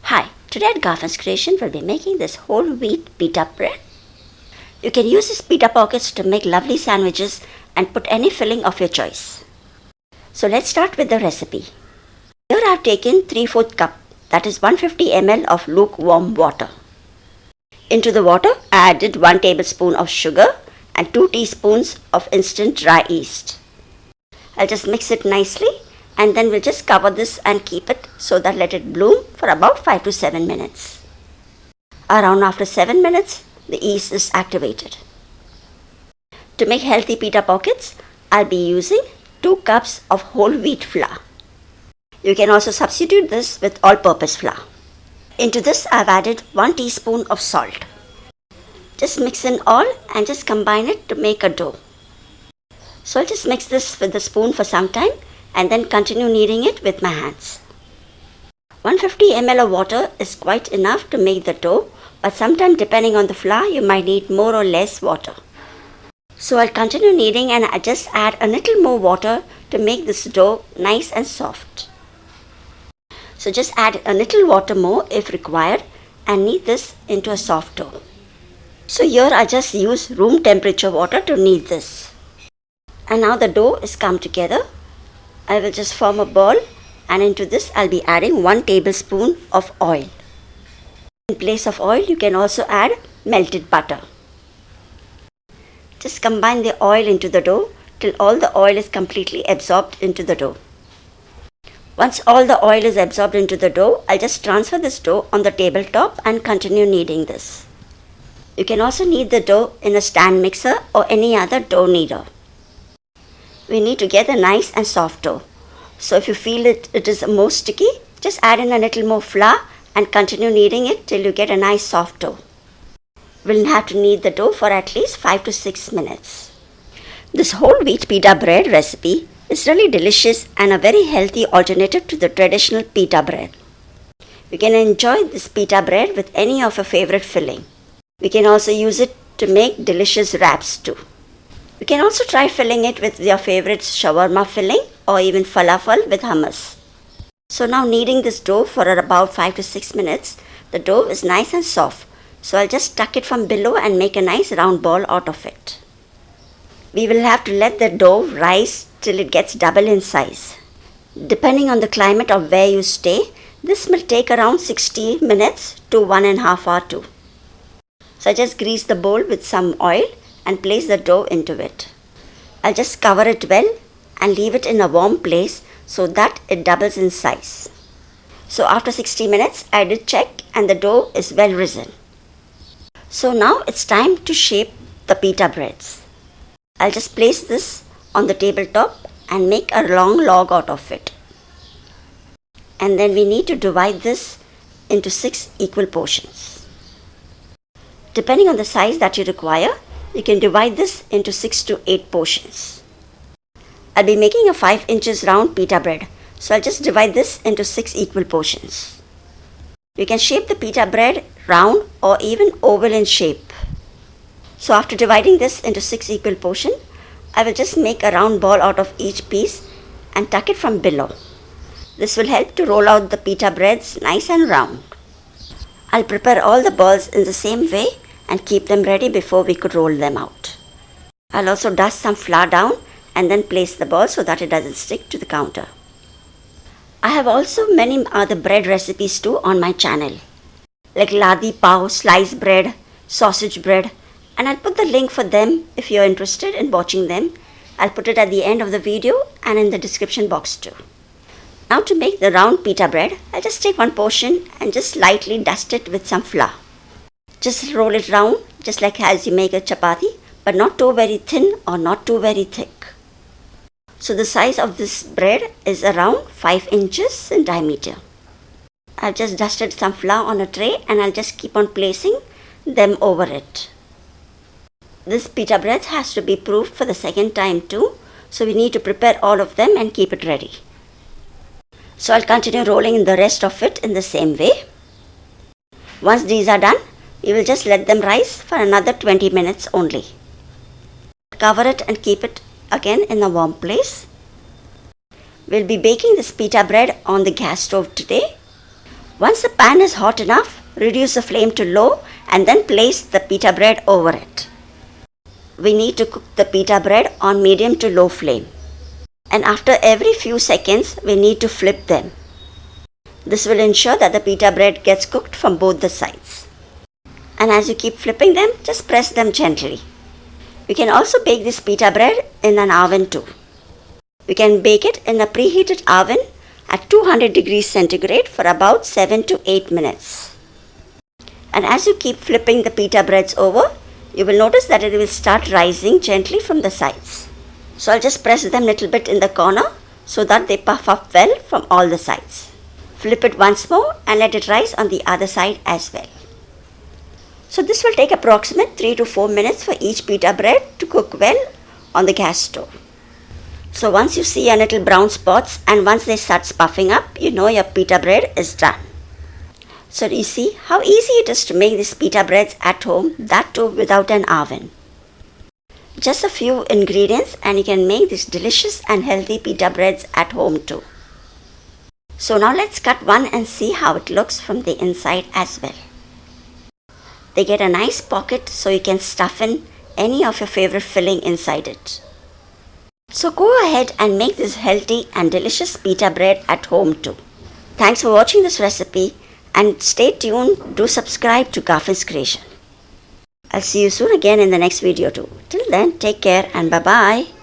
Hi, today at Garfin's Creation we'll be making this whole wheat pita bread. You can use these pita pockets to make lovely sandwiches and put any filling of your choice. So let's start with the recipe. Here I have taken 3/4 cup, that is 150 ml of lukewarm water. Into the water I added 1 tablespoon of sugar and 2 teaspoons of instant dry yeast. I'll just mix it nicely and then we'll just cover this and keep it so that let it bloom for about 5 to 7 minutes. Around after 7 minutes, the yeast is activated. To make healthy pita pockets, I'll be using 2 cups of whole wheat flour. You can also substitute this with all-purpose flour. Into this I've added 1 teaspoon of salt. Just mix in all and just combine it to make a dough. So I'll just mix this with the spoon for some time and then continue kneading it with my hands. 150 ml of water is quite enough to make the dough, but sometimes depending on the flour you might need more or less water. So I'll continue kneading and I just add a little more water to make this dough nice and soft. So just add a little water more if required and knead this into a soft dough. So here I just use room temperature water to knead this. And now the dough is come together. I will just form a ball and into this I'll be adding 1 tablespoon of oil. In place of oil you can also add melted butter. Just combine the oil into the dough till all the oil is completely absorbed into the dough. Once all the oil is absorbed into the dough, I'll just transfer this dough on the tabletop and continue kneading this. You can also knead the dough in a stand mixer or any other dough kneader. We need to get a nice and soft dough. So if you feel it is more sticky, just add in a little more flour and continue kneading it till you get a nice soft dough. We'll have to knead the dough for at least 5 to 6 minutes. This whole wheat pita bread recipe is really delicious and a very healthy alternative to the traditional pita bread. You can enjoy this pita bread with any of your favorite filling. We can also use it to make delicious wraps too. You can also try filling it with your favorite shawarma filling or even falafel with hummus. So now kneading this dough for about 5 to 6 minutes, the dough is nice and soft. So I'll just tuck it from below and make a nice round ball out of it. We will have to let the dough rise till it gets double in size. Depending on the climate of where you stay, this will take around 60 minutes to 1.5 hours too. So I just grease the bowl with some oil and place the dough into it. I'll just cover it well and leave it in a warm place so that it doubles in size. So after 60 minutes I did check and the dough is well risen. So now it's time to shape the pita breads. I'll just place this on the tabletop and make a long log out of it. And then we need to divide this into 6 equal portions. Depending on the size that you require, you can divide this into 6 to 8 portions. I'll be making a 5 inches round pita bread, so I'll just divide this into 6 equal portions. You can shape the pita bread round or even oval in shape. So after dividing this into 6 equal portions, I will just make a round ball out of each piece and tuck it from below. This will help to roll out the pita breads nice and round. I'll prepare all the balls in the same way and keep them ready before we could roll them out. I'll also dust some flour down and then place the ball so that it doesn't stick to the counter. I have also many other bread recipes too on my channel, like ladi pav, sliced bread, sausage bread, and I'll put the link for them if you're interested in watching them. I'll put it at the end of the video and in the description box too. Now to make the round pita bread, I'll just take one portion and just lightly dust it with some flour. Just roll it round just like as you make a chapati, but not too very thin or not too very thick. So the size of this bread is around 5 inches in diameter. I've just dusted some flour on a tray and I'll just keep on placing them over it. This pita bread has to be proofed for the second time too, so we need to prepare all of them and keep it ready. So I'll continue rolling the rest of it in the same way. Once these are done, we will just let them rise for another 20 minutes only. Cover it and keep it again in a warm place. We'll be baking this pita bread on the gas stove today. Once the pan is hot enough, reduce the flame to low and then place the pita bread over it. We need to cook the pita bread on medium to low flame. And after every few seconds, we need to flip them. This will ensure that the pita bread gets cooked from both the sides. And as you keep flipping them, just press them gently. You can also bake this pita bread in an oven too. You can bake it in a preheated oven at 200 degrees centigrade for about 7 to 8 minutes. And as you keep flipping the pita breads over, you will notice that it will start rising gently from the sides. So I'll just press them a little bit in the corner so that they puff up well from all the sides. Flip it once more and let it rise on the other side as well. So this will take approximately 3 to 4 minutes for each pita bread to cook well on the gas stove. So once you see a little brown spots and once they start puffing up, you know your pita bread is done. So you see how easy it is to make these pita breads at home, that too without an oven. Just a few ingredients and you can make these delicious and healthy pita breads at home too. So now let's cut one and see how it looks from the inside as well. They get a nice pocket so you can stuff in any of your favorite filling inside it. So go ahead and make this healthy and delicious pita bread at home too. Thanks for watching this recipe and stay tuned. Do subscribe to Garfin's Creation. I'll see you soon again in the next video too. Till then, take care and bye-bye.